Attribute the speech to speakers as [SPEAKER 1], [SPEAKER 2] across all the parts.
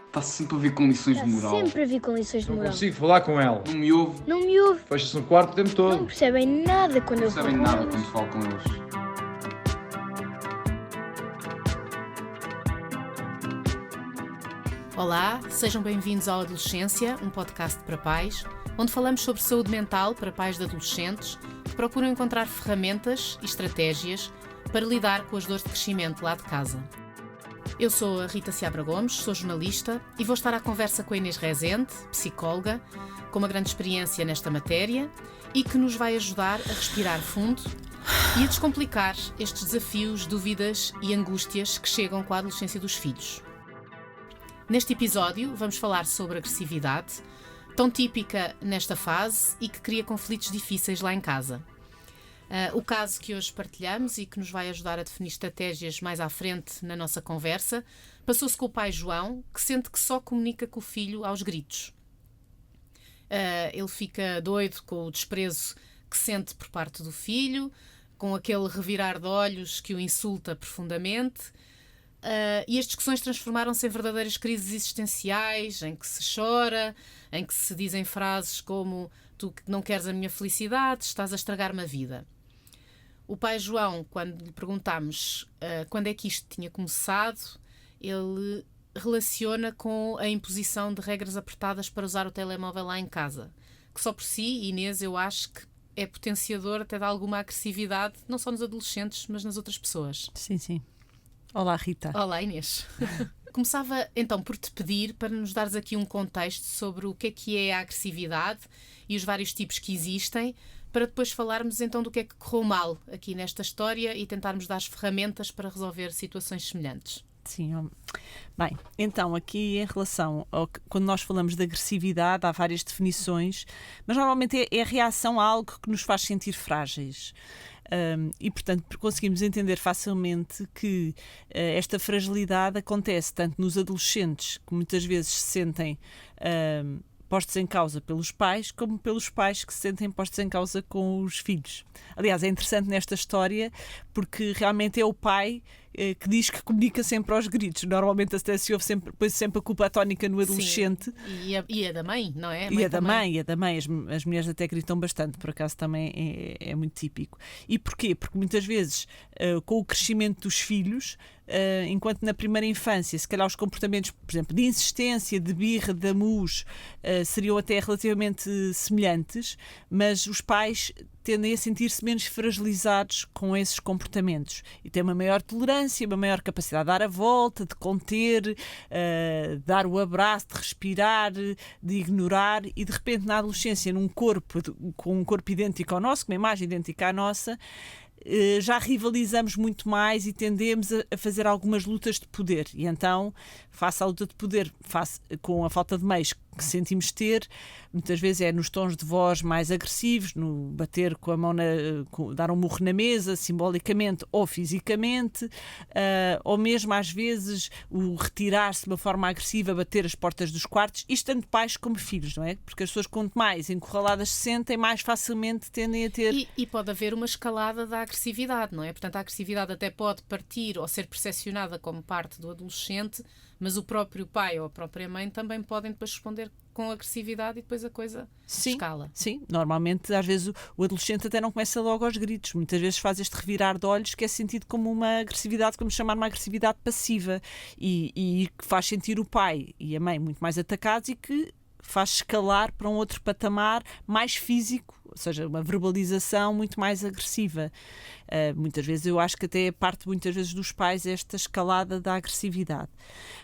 [SPEAKER 1] Está sempre a vir com lições de moral.
[SPEAKER 2] Sempre a vir com lições de
[SPEAKER 3] Não
[SPEAKER 2] moral.
[SPEAKER 3] consigo falar com ela.
[SPEAKER 1] Não me ouve.
[SPEAKER 2] Não me ouve.
[SPEAKER 3] Fecha-se no quarto o tempo
[SPEAKER 2] Não
[SPEAKER 3] todo.
[SPEAKER 2] percebem nada quando
[SPEAKER 1] Não
[SPEAKER 2] eu falo
[SPEAKER 1] sabem
[SPEAKER 2] com
[SPEAKER 1] nada
[SPEAKER 2] eles.
[SPEAKER 1] quando falo com eles.
[SPEAKER 4] Olá, sejam bem-vindos ao Adolescência, um podcast para pais, onde falamos sobre saúde mental para pais de adolescentes que procuram encontrar ferramentas e estratégias para lidar com as dores de crescimento lá de casa. Eu sou a Rita Seabra Gomes, sou jornalista e vou estar à conversa com a Inês Rezende, psicóloga, com uma grande experiência nesta matéria e que nos vai ajudar a respirar fundo e a descomplicar estes desafios, dúvidas e angústias que chegam com a adolescência dos filhos. Neste episódio vamos falar sobre agressividade, tão típica nesta fase e que cria conflitos difíceis lá em casa. O caso que hoje partilhamos e que nos vai ajudar a definir estratégias mais à frente na nossa conversa passou-se com o pai João, que sente que só comunica com o filho aos gritos. Ele fica doido com o desprezo que sente por parte do filho, com aquele revirar de olhos que o insulta profundamente. E as discussões transformaram-se em verdadeiras crises existenciais, em que se chora, em que se dizem frases como "tu não queres a minha felicidade, estás a estragar-me a vida". O pai João, quando lhe perguntámos quando é que isto tinha começado, ele relaciona com a imposição de regras apertadas para usar o telemóvel lá em casa, que só por si, Inês, eu acho que é potenciador até de alguma agressividade, não só nos adolescentes, mas nas outras pessoas.
[SPEAKER 5] Sim, sim. Olá, Rita.
[SPEAKER 4] Olá, Inês. Começava então por te pedir para nos dares aqui um contexto sobre o que é a agressividade e os vários tipos que existem, para depois falarmos então do que é que correu mal aqui nesta história e tentarmos dar as ferramentas para resolver situações semelhantes.
[SPEAKER 5] Sim, bem, então aqui em relação quando nós falamos de agressividade há várias definições, mas normalmente é a reação a algo que nos faz sentir frágeis. E, portanto, conseguimos entender facilmente que esta fragilidade acontece tanto nos adolescentes, que muitas vezes se sentem postos em causa pelos pais, como pelos pais que se sentem postos em causa com os filhos. Aliás, é interessante nesta história porque realmente é o pai que diz que comunica sempre aos gritos. Normalmente até se ouve sempre a culpa tónica no adolescente.
[SPEAKER 4] Sim. E a da mãe, não é?
[SPEAKER 5] E a da mãe. As mulheres até gritam bastante, por acaso também é muito típico. E porquê? Porque muitas vezes, com o crescimento dos filhos, enquanto na primeira infância, se calhar os comportamentos, por exemplo, de insistência, de birra, de amus, seriam até relativamente semelhantes, mas os pais tendem a sentir-se menos fragilizados com esses comportamentos e têm uma maior tolerância, uma maior capacidade de dar a volta, de conter, dar o abraço, de respirar, de ignorar, e de repente na adolescência, com um corpo idêntico ao nosso, com uma imagem idêntica à nossa, já rivalizamos muito mais e tendemos a fazer algumas lutas de poder. E então, face à luta de poder, com a falta de meios que sentimos ter, muitas vezes é nos tons de voz mais agressivos, no bater com a mão, dar um murro na mesa, simbolicamente ou fisicamente, ou mesmo às vezes o retirar-se de uma forma agressiva, bater as portas dos quartos, isto tanto pais como filhos, não é? Porque as pessoas, quanto mais encurraladas se sentem, mais facilmente tendem a ter...
[SPEAKER 4] E pode haver uma escalada da agressividade, não é? Portanto, a agressividade até pode partir ou ser percepcionada como parte do adolescente, mas o próprio pai ou a própria mãe também podem depois responder com agressividade e depois a coisa escala.
[SPEAKER 5] Sim, normalmente às vezes o adolescente até não começa logo aos gritos, muitas vezes faz este revirar de olhos que é sentido como uma agressividade, como chamar uma agressividade passiva e que faz sentir o pai e a mãe muito mais atacados e que faz escalar para um outro patamar mais físico, ou seja, uma verbalização muito mais agressiva. Muitas vezes eu acho que até parte muitas vezes dos pais esta escalada da agressividade.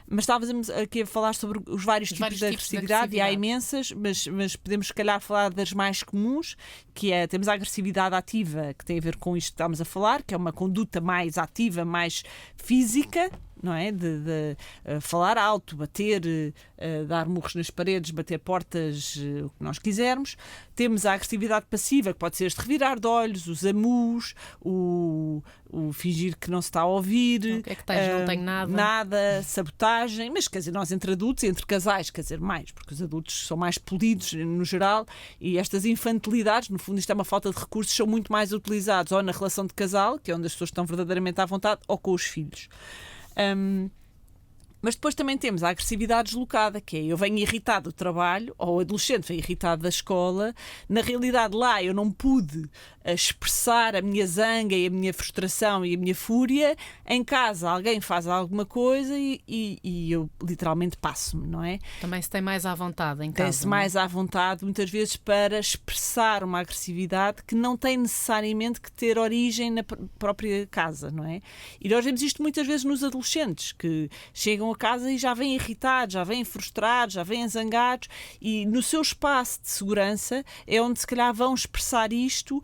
[SPEAKER 5] Mas estávamos aqui a falar sobre os vários tipos de agressividade e há imensas, mas podemos se calhar falar das mais comuns, que é, temos a agressividade ativa, que tem a ver com isto que estamos a falar, que é uma conduta mais ativa, mais física, não é? De falar alto, bater, dar murros nas paredes, bater portas, o que nós quisermos. Temos a agressividade passiva, que pode ser este revirar de olhos, os amus, o fingir que não se está a ouvir,
[SPEAKER 4] é que tens, não tenho
[SPEAKER 5] nada, sabotagem, mas quer dizer, nós entre adultos, entre casais, quer dizer, mais, porque os adultos são mais polidos no geral e estas infantilidades, no fundo isto é uma falta de recursos, são muito mais utilizados ou na relação de casal, que é onde as pessoas estão verdadeiramente à vontade, ou com os filhos. Mas depois também temos a agressividade deslocada, que é eu venho irritado do trabalho, ou o adolescente vem irritado da escola. Na realidade, lá eu não pude expressar a minha zanga e a minha frustração e a minha fúria. Em casa alguém faz alguma coisa e eu literalmente passo-me, não é?
[SPEAKER 4] Também se tem mais à vontade em casa.
[SPEAKER 5] Tem-se mais à vontade, muitas vezes, para expressar uma agressividade que não tem necessariamente que ter origem na própria casa, não é? E nós vemos isto muitas vezes nos adolescentes, que chegam a casa e já vêm irritados, já vêm frustrados, já vêm zangados, e no seu espaço de segurança é onde se calhar vão expressar isto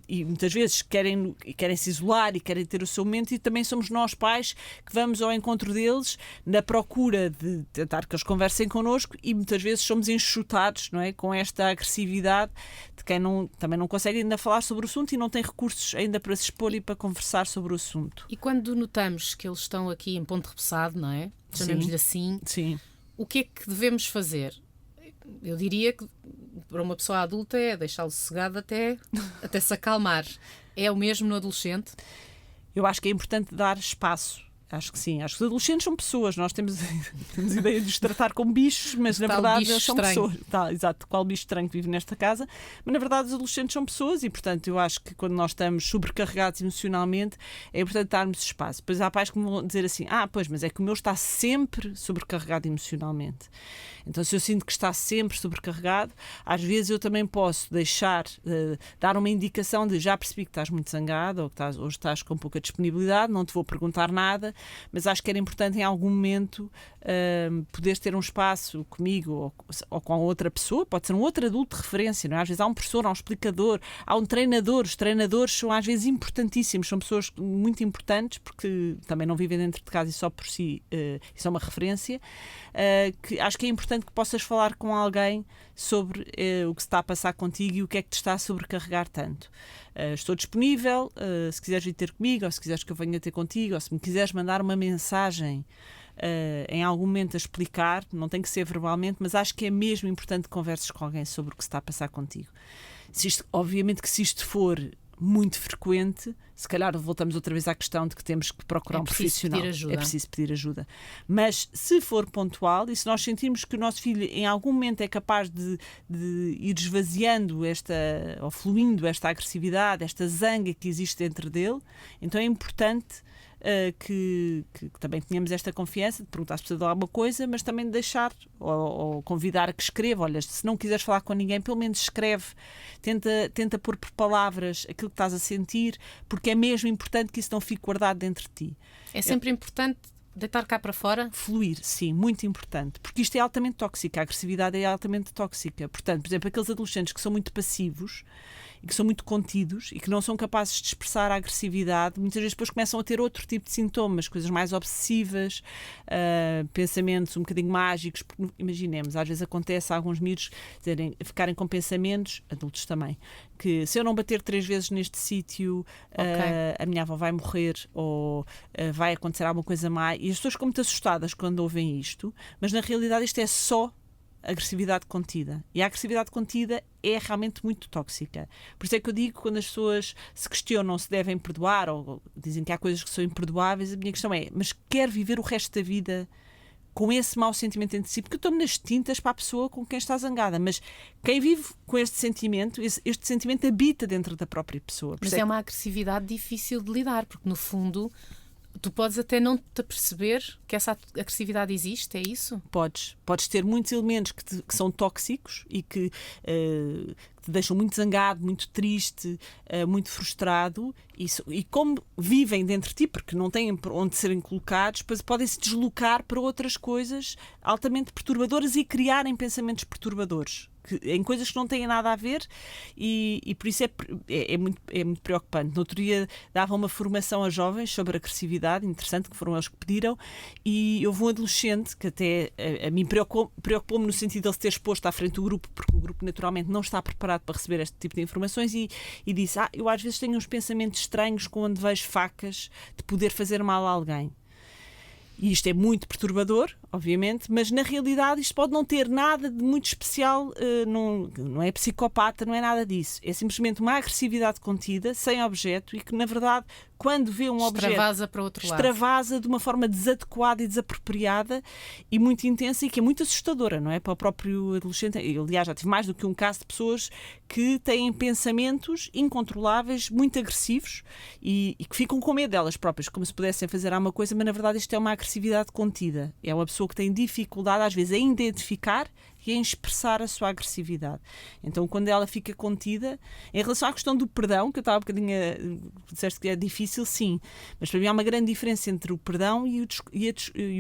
[SPEAKER 5] e muitas vezes querem se isolar e querem ter o seu momento, e também somos nós pais que vamos ao encontro deles na procura de tentar que eles conversem connosco, e muitas vezes somos enxutados, não é, com esta agressividade de quem também não consegue ainda falar sobre o assunto e não tem recursos ainda para se expor e para conversar sobre o assunto.
[SPEAKER 4] E quando notamos que eles estão aqui em ponto repousado, não é? Chamemos-lhe assim.
[SPEAKER 5] Sim.
[SPEAKER 4] O que é que devemos fazer? Eu diria que para uma pessoa adulta é deixá-lo sossegado até se acalmar. É o mesmo no adolescente?
[SPEAKER 5] Eu acho que é importante dar espaço. Acho que sim. Acho que os adolescentes são pessoas. Nós temos ideia de os tratar como bichos, mas na verdade eles são pessoas. Exato, qual bicho estranho que vive nesta casa. Mas na verdade os adolescentes são pessoas e, portanto, eu acho que quando nós estamos sobrecarregados emocionalmente é importante darmos espaço. Depois há pais que me vão dizer assim: pois, mas é que o meu está sempre sobrecarregado emocionalmente. Então, se eu sinto que está sempre sobrecarregado, às vezes eu também posso deixar, dar uma indicação de já percebi que estás muito zangado ou que hoje estás com pouca disponibilidade, não te vou perguntar nada, mas acho que era importante em algum momento poderes ter um espaço comigo ou com outra pessoa, pode ser um outro adulto de referência, não é? Às vezes há um professor, há um explicador, há um treinador. Os treinadores são às vezes importantíssimos, são pessoas muito importantes porque também não vivem dentro de casa e só por si isso é uma referência, que acho que é importante que possas falar com alguém sobre o que se está a passar contigo e o que é que te está a sobrecarregar tanto. Estou disponível, se quiseres vir ter comigo, ou se quiseres que eu venha ter contigo, ou se me quiseres mandar uma mensagem em algum momento a explicar, não tem que ser verbalmente, mas acho que é mesmo importante que converses com alguém sobre o que se está a passar contigo. Obviamente que se isto for muito frequente, se calhar voltamos outra vez à questão de que temos que procurar um profissional. É preciso pedir ajuda. Mas se for pontual e se nós sentirmos que o nosso filho em algum momento é capaz de ir esvaziando ou fluindo esta agressividade, esta zanga que existe dentro dele, então é importante que também tenhamos esta confiança de perguntar se precisa de alguma coisa, mas também de deixar ou convidar a que escreva. Olha, se não quiseres falar com ninguém, pelo menos escreve, tenta pôr por palavras aquilo que estás a sentir, porque é mesmo importante que isso não fique guardado dentro de ti.
[SPEAKER 4] É sempre importante deitar cá para fora?
[SPEAKER 5] Fluir, sim, muito importante, porque isto é altamente tóxico, a agressividade é altamente tóxica. Portanto, por exemplo, aqueles adolescentes que são muito passivos e que são muito contidos e que não são capazes de expressar a agressividade, muitas vezes depois começam a ter outro tipo de sintomas, coisas mais obsessivas, pensamentos um bocadinho mágicos, porque imaginemos, às vezes acontece a alguns miúdos ficarem com pensamentos, adultos também, que se eu não bater 3 vezes neste sítio, a minha avó vai morrer ou vai acontecer alguma coisa má, e as pessoas ficam muito assustadas quando ouvem isto, mas na realidade isto é só agressividade contida. E a agressividade contida é realmente muito tóxica. Por isso é que eu digo que quando as pessoas se questionam se devem perdoar ou dizem que há coisas que são imperdoáveis, a minha questão é, mas quer viver o resto da vida com esse mau sentimento entre si? Porque eu estou-me nas tintas para a pessoa com quem está zangada, mas quem vive com este sentimento, este sentimento habita dentro da própria pessoa.
[SPEAKER 4] Mas é uma agressividade difícil de lidar, porque no fundo tu podes até não te aperceber que essa agressividade existe, é isso?
[SPEAKER 5] Podes ter muitos elementos que são tóxicos e que te deixam muito zangado, muito triste, muito frustrado, e como vivem dentro de ti, porque não têm onde serem colocados, depois podem-se deslocar para outras coisas altamente perturbadoras e criarem pensamentos perturbadores em coisas que não têm nada a ver, e por isso é muito preocupante. No outro dia dava uma formação a jovens sobre agressividade, interessante, que foram eles que pediram, e houve um adolescente que até a mim preocupou-me no sentido de ele se ter exposto à frente do grupo, porque o grupo naturalmente não está preparado para receber este tipo de informações, e disse, eu às vezes tenho uns pensamentos estranhos quando vejo facas de poder fazer mal a alguém. E isto é muito perturbador, obviamente, mas na realidade isto pode não ter nada de muito especial, não é psicopata, não é nada disso. É simplesmente uma agressividade contida, sem objeto, e que na verdade, quando vê um objeto,
[SPEAKER 4] extravasa para outro lado.
[SPEAKER 5] Extravasa de uma forma desadequada e desapropriada e muito intensa, e que é muito assustadora, não é? Para o próprio adolescente. Eu, aliás, já tive mais do que um caso de pessoas que têm pensamentos incontroláveis, muito agressivos e que ficam com medo delas próprias, como se pudessem fazer alguma coisa, mas na verdade isto é uma agressividade contida. É uma pessoa que tem dificuldade, às vezes, em identificar e em expressar a sua agressividade. Então, quando ela fica contida, em relação à questão do perdão, que eu estava um bocadinho disseste que é difícil, sim, mas para mim há uma grande diferença entre o perdão e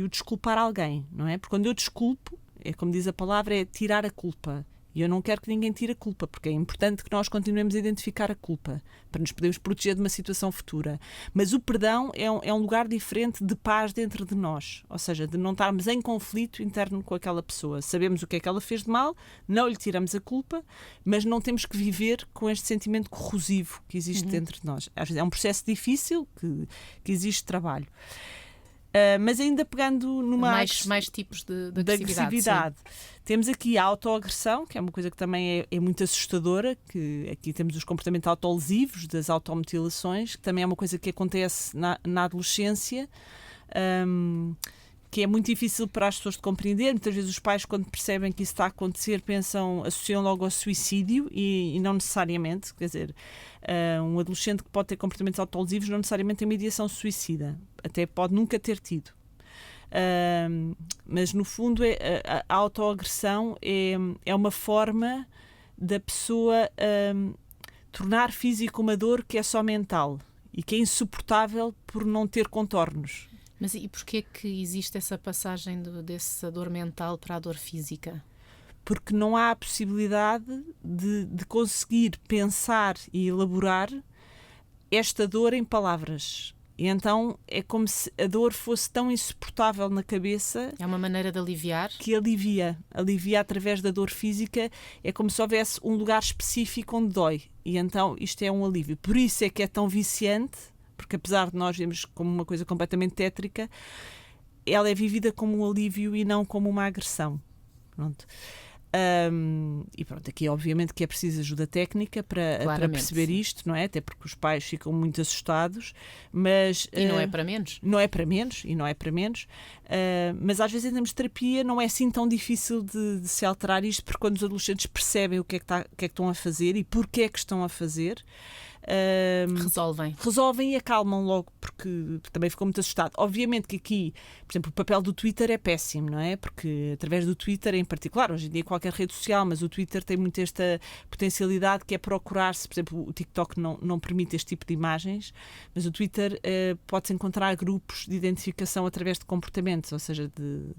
[SPEAKER 5] o desculpar alguém, não é? Porque quando eu desculpo, é como diz a palavra, é tirar a culpa. E eu não quero que ninguém tire a culpa, porque é importante que nós continuemos a identificar a culpa, para nos podermos proteger de uma situação futura. Mas o perdão é um lugar diferente de paz dentro de nós, ou seja, de não estarmos em conflito interno com aquela pessoa. Sabemos o que é que ela fez de mal, não lhe tiramos a culpa, mas não temos que viver com este sentimento corrosivo que existe dentro de nós. Às vezes é um processo difícil, que exige trabalho. Mas ainda pegando numa...
[SPEAKER 4] Mais tipos de agressividade.
[SPEAKER 5] Temos aqui a autoagressão, que é uma coisa que também é muito assustadora, que aqui temos os comportamentos autolesivos, das automutilações, que também é uma coisa que acontece na adolescência, que é muito difícil para as pessoas de compreender. Muitas vezes os pais, quando percebem que isso está a acontecer, associam logo ao suicídio e não necessariamente. Quer dizer, um adolescente que pode ter comportamentos autolesivos não necessariamente tem uma ideação suicida. Até pode nunca ter tido. Mas no fundo a autoagressão é uma forma da pessoa tornar físico uma dor que é só mental e que é insuportável por não ter contornos.
[SPEAKER 4] Mas e porquê que existe essa passagem dessa dor mental para a dor física?
[SPEAKER 5] Porque não há a possibilidade de conseguir pensar e elaborar esta dor em palavras. E então é como se a dor fosse tão insuportável na cabeça.
[SPEAKER 4] É uma maneira de aliviar?
[SPEAKER 5] Que alivia através da dor física. É como se houvesse um lugar específico onde dói. E então isto é um alívio. Por isso é que é tão viciante, porque apesar de nós vermos como uma coisa completamente tétrica, ela é vivida como um alívio e não como uma agressão. Pronto. E pronto, aqui obviamente que é preciso ajuda técnica para perceber isto, não é? Até porque os pais ficam muito assustados, mas...
[SPEAKER 4] E não é para menos.
[SPEAKER 5] Não é para menos, mas às vezes em termos de terapia não é assim tão difícil de se alterar isto, porque quando os adolescentes percebem o que é que estão a fazer e porque é que estão a fazer... resolvem e acalmam logo, porque também ficou muito assustado. Obviamente que aqui, por exemplo, o papel do Twitter é péssimo, não é? Porque através do Twitter em particular, hoje em dia qualquer rede social, mas o Twitter tem muito esta potencialidade que é procurar-se, por exemplo, o TikTok não permite este tipo de imagens, mas o Twitter pode-se encontrar grupos de identificação através de comportamentos, ou seja, de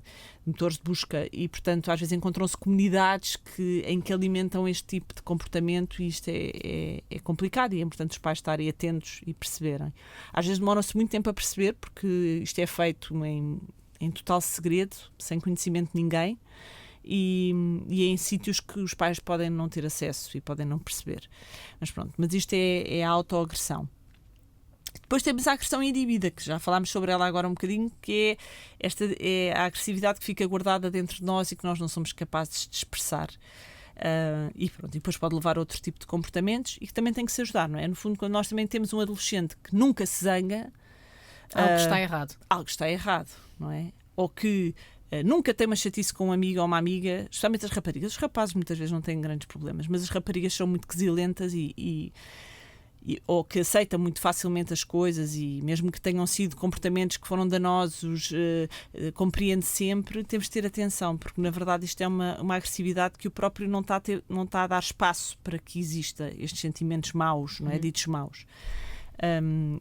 [SPEAKER 5] motores de busca, e portanto às vezes encontram-se comunidades em que alimentam este tipo de comportamento, e isto é complicado, e é importante os pais estarem atentos e perceberem. Às vezes demoram-se muito tempo a perceber, porque isto é feito em total segredo, sem conhecimento de ninguém, e em sítios que os pais podem não ter acesso e podem não perceber. Mas pronto, mas isto é a autoagressão. Depois temos a agressão indevida, que já falámos sobre ela agora um bocadinho, que é a agressividade que fica guardada dentro de nós e que nós não somos capazes de expressar. E pronto, e depois pode levar a outro tipo de comportamentos e que também tem que se ajudar, não é? No fundo, quando nós também temos um adolescente que nunca se zanga,
[SPEAKER 4] algo está errado.
[SPEAKER 5] Algo está errado, não é? Ou que nunca tem uma chatice com um amigo ou uma amiga, especialmente as raparigas. Os rapazes muitas vezes não têm grandes problemas, mas as raparigas são muito quesilentas ou que aceitam muito facilmente as coisas, e mesmo que tenham sido comportamentos que foram danosos, compreende sempre. Temos de ter atenção, porque na verdade isto é uma agressividade que o próprio não está a dar espaço para que exista estes sentimentos maus, não é? Ditos maus.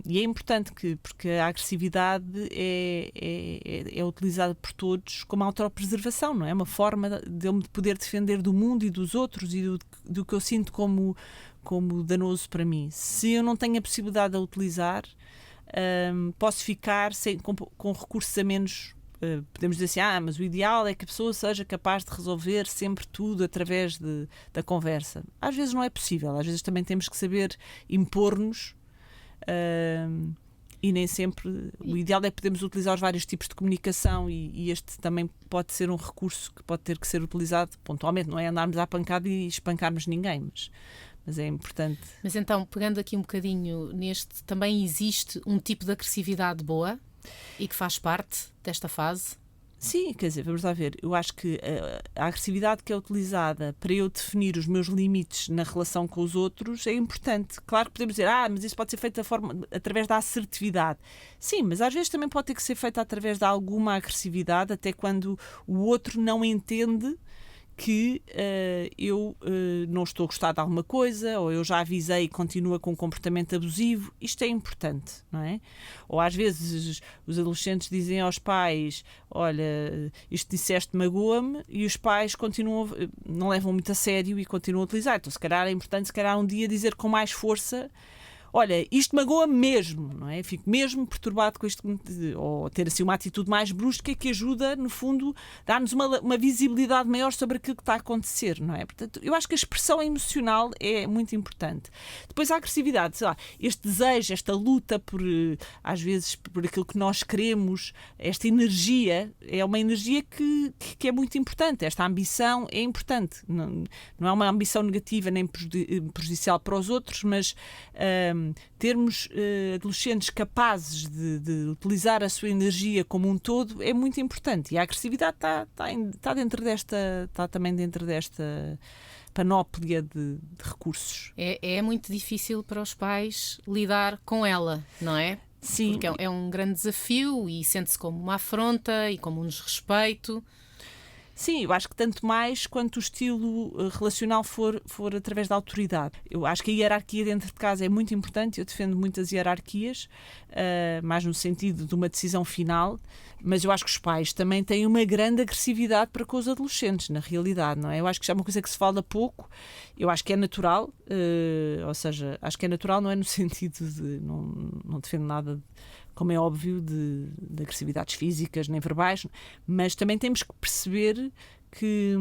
[SPEAKER 5] E é importante porque a agressividade é utilizada por todos como autopreservação, não é? Uma forma de eu me poder defender do mundo e dos outros e do que eu sinto como danoso para mim. Se eu não tenho a possibilidade de a utilizar, posso ficar com recursos a menos. Podemos dizer assim, mas o ideal é que a pessoa seja capaz de resolver sempre tudo através da conversa. Às vezes não é possível, às vezes também temos que saber impor-nos E nem sempre, o ideal é podermos utilizar os vários tipos de comunicação e este também pode ser um recurso que pode ter que ser utilizado pontualmente, não é andarmos à pancada e espancarmos ninguém, mas é importante.
[SPEAKER 4] Mas então, pegando aqui um bocadinho neste, também existe um tipo de agressividade boa e que faz parte desta fase?
[SPEAKER 5] Sim, quer dizer, vamos lá ver. Eu acho que a agressividade que é utilizada para eu definir os meus limites na relação com os outros é importante. Claro que podemos dizer, mas isso pode ser feito através da assertividade. Sim, mas às vezes também pode ter que ser feito através de alguma agressividade, até quando o outro não entende que eu não estou a gostar de alguma coisa, ou eu já avisei e continua com um comportamento abusivo. Isto é importante, não é? Ou às vezes os adolescentes dizem aos pais, olha, isto disseste magoa-me, e os pais continuam, não levam muito a sério e continuam a utilizar. Então se calhar é importante, um dia dizer com mais força, olha, isto magoa-me mesmo, não é? Fico mesmo perturbado com isto, ou ter assim uma atitude mais brusca que ajuda, no fundo, a dar-nos uma visibilidade maior sobre aquilo que está a acontecer, não é? Portanto, eu acho que a expressão emocional é muito importante. Depois a agressividade, sei lá, este desejo, esta luta por, às vezes, por aquilo que nós queremos, esta energia, é uma energia que é muito importante. Esta ambição é importante. Não é uma ambição negativa nem prejudicial para os outros, mas termos adolescentes capazes de utilizar a sua energia como um todo é muito importante, e a agressividade está também dentro desta panóplia de recursos.
[SPEAKER 4] É muito difícil para os pais lidar com ela, não é?
[SPEAKER 5] Sim.
[SPEAKER 4] Porque é um grande desafio e sente-se como uma afronta e como um desrespeito.
[SPEAKER 5] Sim, eu acho que tanto mais quanto o estilo relacional for através da autoridade. Eu acho que a hierarquia dentro de casa é muito importante, eu defendo muitas hierarquias, mais no sentido de uma decisão final, mas eu acho que os pais também têm uma grande agressividade para com os adolescentes, na realidade, não é? Eu acho que já é uma coisa que se fala pouco, eu acho que é natural, ou seja, acho que é natural, não é no sentido de, não defendo nada como é óbvio, de agressividades físicas nem verbais, mas também temos que perceber que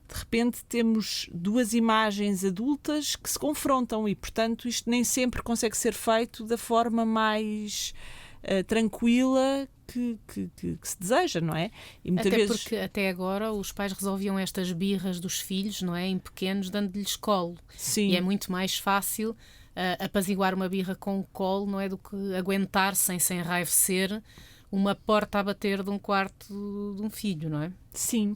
[SPEAKER 5] de repente temos duas imagens adultas que se confrontam e, portanto, isto nem sempre consegue ser feito da forma mais tranquila que se deseja, não é? E muitas vezes...
[SPEAKER 4] porque até agora os pais resolviam estas birras dos filhos, não é? Em pequenos, dando-lhes colo.
[SPEAKER 5] Sim.
[SPEAKER 4] E é muito mais fácil apaziguar uma birra com o colo, não é, do que aguentar sem enraivecer uma porta a bater de um quarto de um filho, não é?
[SPEAKER 5] Sim,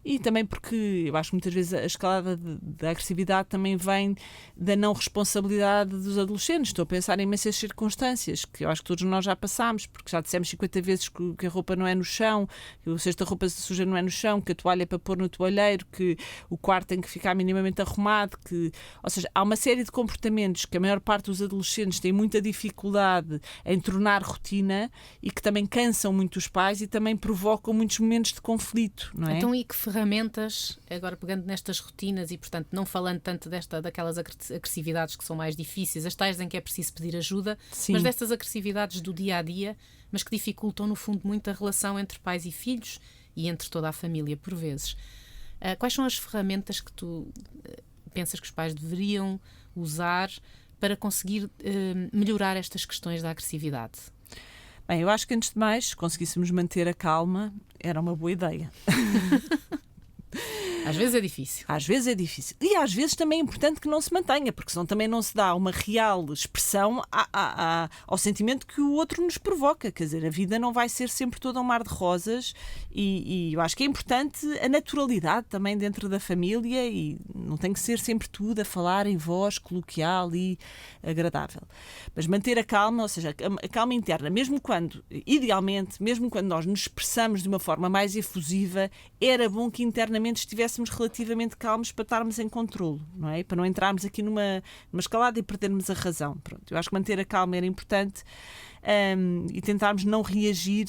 [SPEAKER 5] e também porque eu acho que muitas vezes a escalada da agressividade também vem da não responsabilidade dos adolescentes. Estou a pensar em imensas circunstâncias que eu acho que todos nós já passámos, porque já dissemos 50 vezes que a roupa não é no chão, que o cesto da roupa suja não é no chão, que a toalha é para pôr no toalheiro, que o quarto tem que ficar minimamente arrumado, ou seja, há uma série de comportamentos que a maior parte dos adolescentes tem muita dificuldade em tornar rotina e que também cansam muito os pais e também provocam muitos momentos de conflito. Não é?
[SPEAKER 4] Então, e que ferramentas, agora pegando nestas rotinas e, portanto, não falando tanto daquelas agressividades que são mais difíceis, as tais em que é preciso pedir ajuda,
[SPEAKER 5] Sim.
[SPEAKER 4] mas destas agressividades do dia-a-dia, mas que dificultam, no fundo, muito a relação entre pais e filhos e entre toda a família, por vezes. Quais são as ferramentas que tu pensas que os pais deveriam usar para conseguir melhorar estas questões da agressividade?
[SPEAKER 5] Bem, eu acho que antes de mais, se conseguíssemos manter a calma, era uma boa ideia.
[SPEAKER 4] Às vezes é difícil.
[SPEAKER 5] Às vezes é difícil. E às vezes também é importante que não se mantenha, porque senão também não se dá uma real expressão ao sentimento que o outro nos provoca. Quer dizer, a vida não vai ser sempre toda um mar de rosas e eu acho que é importante a naturalidade também dentro da família e não tem que ser sempre tudo a falar em voz coloquial e agradável. Mas manter a calma, ou seja, a calma interna, mesmo quando, idealmente, mesmo quando nós nos expressamos de uma forma mais efusiva, era bom que internamente estivéssemos relativamente calmos para estarmos em controlo, não é? Para não entrarmos aqui numa escalada e perdermos a razão. Pronto, eu acho que manter a calma era importante e tentarmos não reagir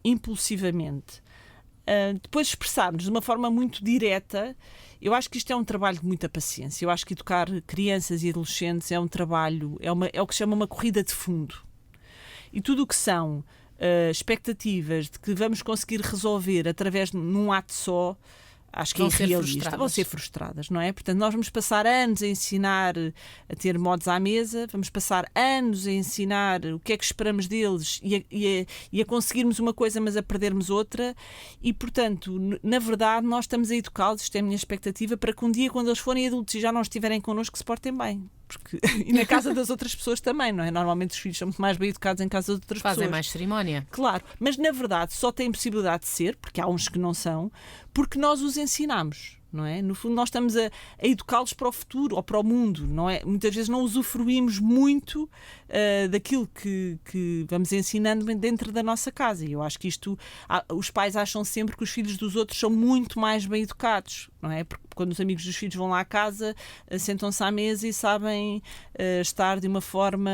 [SPEAKER 5] impulsivamente. Depois expressarmos de uma forma muito direta. Eu acho que isto é um trabalho de muita paciência. Eu acho que educar crianças e adolescentes é um trabalho, é o que se chama uma corrida de fundo. E tudo o que são expectativas de que vamos conseguir resolver através de num ato só, acho que é irrealista. Vão ser frustradas, não é? Portanto, nós vamos passar anos a ensinar a ter modos à mesa, vamos passar anos a ensinar o que é que esperamos deles e a conseguirmos uma coisa, mas a perdermos outra. E, portanto, na verdade, nós estamos a educá-los, isto é a minha expectativa, para que um dia, quando eles forem adultos e já não estiverem connosco, se portem bem. E na casa das outras pessoas também, não é? Normalmente os filhos são muito mais bem educados em casa de outras pessoas.
[SPEAKER 4] Fazem mais cerimónia.
[SPEAKER 5] Claro, mas na verdade só têm possibilidade de ser, porque há uns que não são, porque nós os ensinamos, não é? No fundo nós estamos a educá-los para o futuro ou para o mundo, não é? Muitas vezes não usufruímos muito daquilo que vamos ensinando dentro da nossa casa. E eu acho que os pais acham sempre que os filhos dos outros são muito mais bem educados, não é? Porque quando os amigos dos filhos vão lá à casa, sentam-se à mesa e sabem estar de uma forma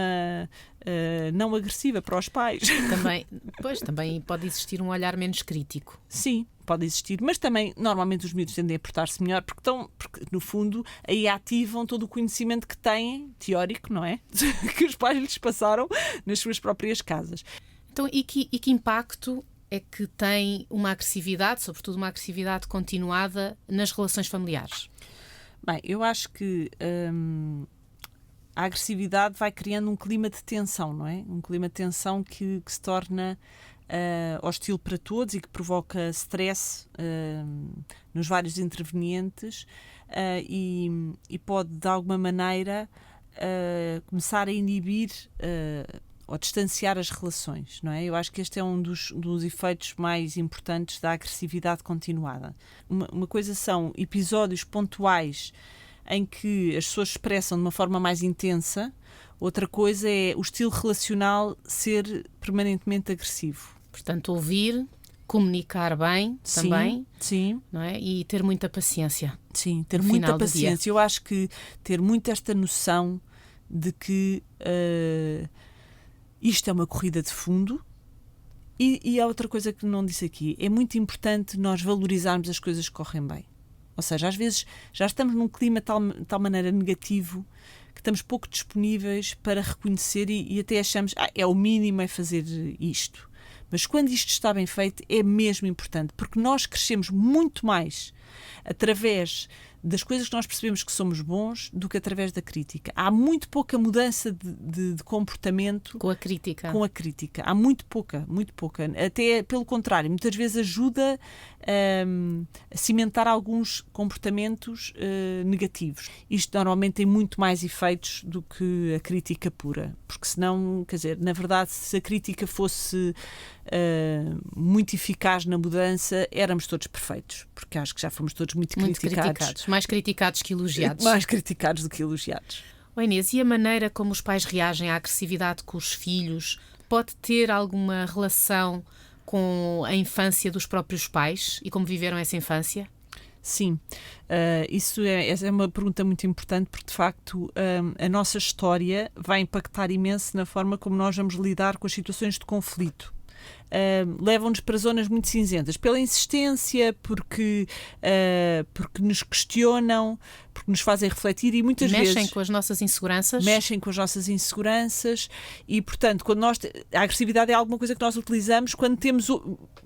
[SPEAKER 5] não agressiva para os pais.
[SPEAKER 4] Também pode existir um olhar menos crítico.
[SPEAKER 5] Sim, pode existir, mas também normalmente os miúdos tendem a portar-se melhor porque no fundo aí ativam todo o conhecimento que têm, teórico, não é? Que os pais lhes passaram nas suas próprias casas.
[SPEAKER 4] Então, e que impacto é que tem uma agressividade, sobretudo uma agressividade continuada, nas relações familiares?
[SPEAKER 5] Bem, eu acho que a agressividade vai criando um clima de tensão, não é? Um clima de tensão que se torna hostil para todos e que provoca stress nos vários intervenientes e pode, de alguma maneira, começar a inibir ou distanciar as relações, não é? Eu acho que este é um dos efeitos mais importantes da agressividade continuada. Uma coisa são episódios pontuais em que as pessoas expressam de uma forma mais intensa, outra coisa é o estilo relacional ser permanentemente agressivo.
[SPEAKER 4] Portanto, ouvir, comunicar bem também,
[SPEAKER 5] sim.
[SPEAKER 4] Não é? E ter muita paciência.
[SPEAKER 5] Sim, ter muita paciência. Eu acho que ter muito esta noção de que isto é uma corrida de fundo e há outra coisa que não disse aqui. É muito importante nós valorizarmos as coisas que correm bem. Ou seja, às vezes já estamos num clima de tal maneira negativo que estamos pouco disponíveis para reconhecer e até achamos é o mínimo é fazer isto. Mas quando isto está bem feito é mesmo importante, porque nós crescemos muito mais através das coisas que nós percebemos que somos bons do que através da crítica. Há muito pouca mudança de comportamento
[SPEAKER 4] com a crítica.
[SPEAKER 5] Há muito pouca. Até pelo contrário, muitas vezes ajuda a cimentar alguns comportamentos negativos. Isto normalmente tem muito mais efeitos do que a crítica pura, porque senão, quer dizer, na verdade, se a crítica fosse muito eficaz na mudança, éramos todos perfeitos, porque acho que já fomos todos muito criticados.
[SPEAKER 4] Mais criticados que elogiados.
[SPEAKER 5] Mais criticados do que elogiados.
[SPEAKER 4] Inês, e a maneira como os pais reagem à agressividade com os filhos pode ter alguma relação com a infância dos próprios pais e como viveram essa infância?
[SPEAKER 5] Sim, essa é uma pergunta muito importante porque, de facto, a nossa história vai impactar imenso na forma como nós vamos lidar com as situações de conflito. Levam-nos para zonas muito cinzentas, pela insistência, porque nos questionam, porque nos fazem refletir e muitas vezes...
[SPEAKER 4] Mexem com as nossas inseguranças.
[SPEAKER 5] E, portanto, a agressividade é alguma coisa que nós utilizamos quando temos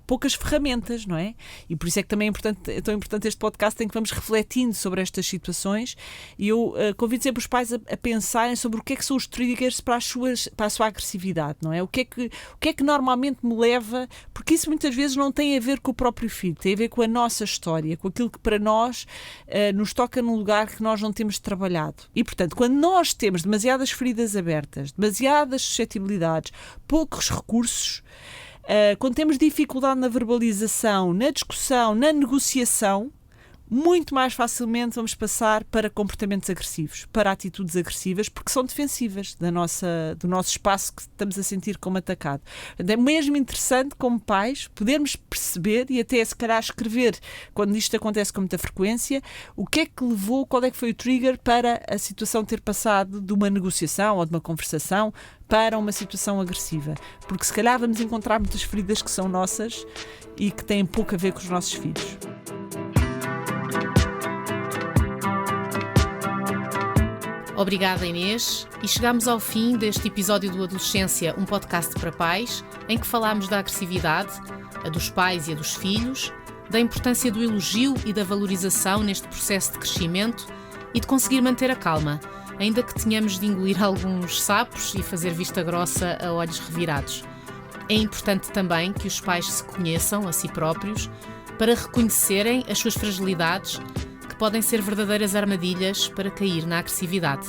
[SPEAKER 5] poucas ferramentas, não é? E por isso é que também é tão importante este podcast em que vamos refletindo sobre estas situações e eu convido sempre os pais a pensarem sobre o que é que são os triggers para a sua agressividade, não é? O que é que normalmente me leva, porque isso muitas vezes não tem a ver com o próprio filho, tem a ver com a nossa história, com aquilo que para nós nos toca num lugar que nós não temos trabalhado. E, portanto, quando nós temos demasiadas feridas abertas, demasiadas suscetibilidades, poucos recursos, quando temos dificuldade na verbalização, na discussão, na negociação, muito mais facilmente vamos passar para comportamentos agressivos, para atitudes agressivas, porque são defensivas do nosso espaço que estamos a sentir como atacado. É mesmo interessante, como pais, podermos perceber e até se calhar escrever, quando isto acontece com muita frequência, o que é que levou, qual é que foi o trigger para a situação ter passado de uma negociação ou de uma conversação para uma situação agressiva. Porque se calhar vamos encontrar muitas feridas que são nossas e que têm pouco a ver com os nossos filhos.
[SPEAKER 4] Obrigada, Inês. E chegamos ao fim deste episódio do Adolescência, um podcast para pais, em que falámos da agressividade, a dos pais e a dos filhos, da importância do elogio e da valorização neste processo de crescimento e de conseguir manter a calma, ainda que tenhamos de engolir alguns sapos e fazer vista grossa a olhos revirados. É importante também que os pais se conheçam a si próprios para reconhecerem as suas fragilidades, que podem ser verdadeiras armadilhas para cair na agressividade.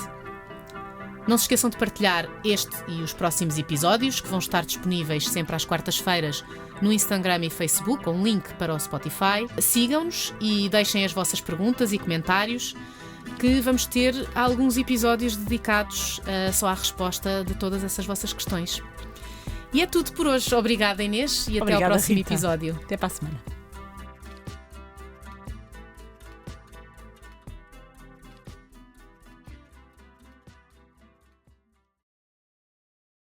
[SPEAKER 4] Não se esqueçam de partilhar este e os próximos episódios, que vão estar disponíveis sempre às quartas-feiras no Instagram e Facebook, com um link para o Spotify. Sigam-nos e deixem as vossas perguntas e comentários, que vamos ter alguns episódios dedicados só à resposta de todas essas vossas questões. E é tudo por hoje. Obrigada, Inês, e até ao próximo episódio.
[SPEAKER 5] Até para a semana.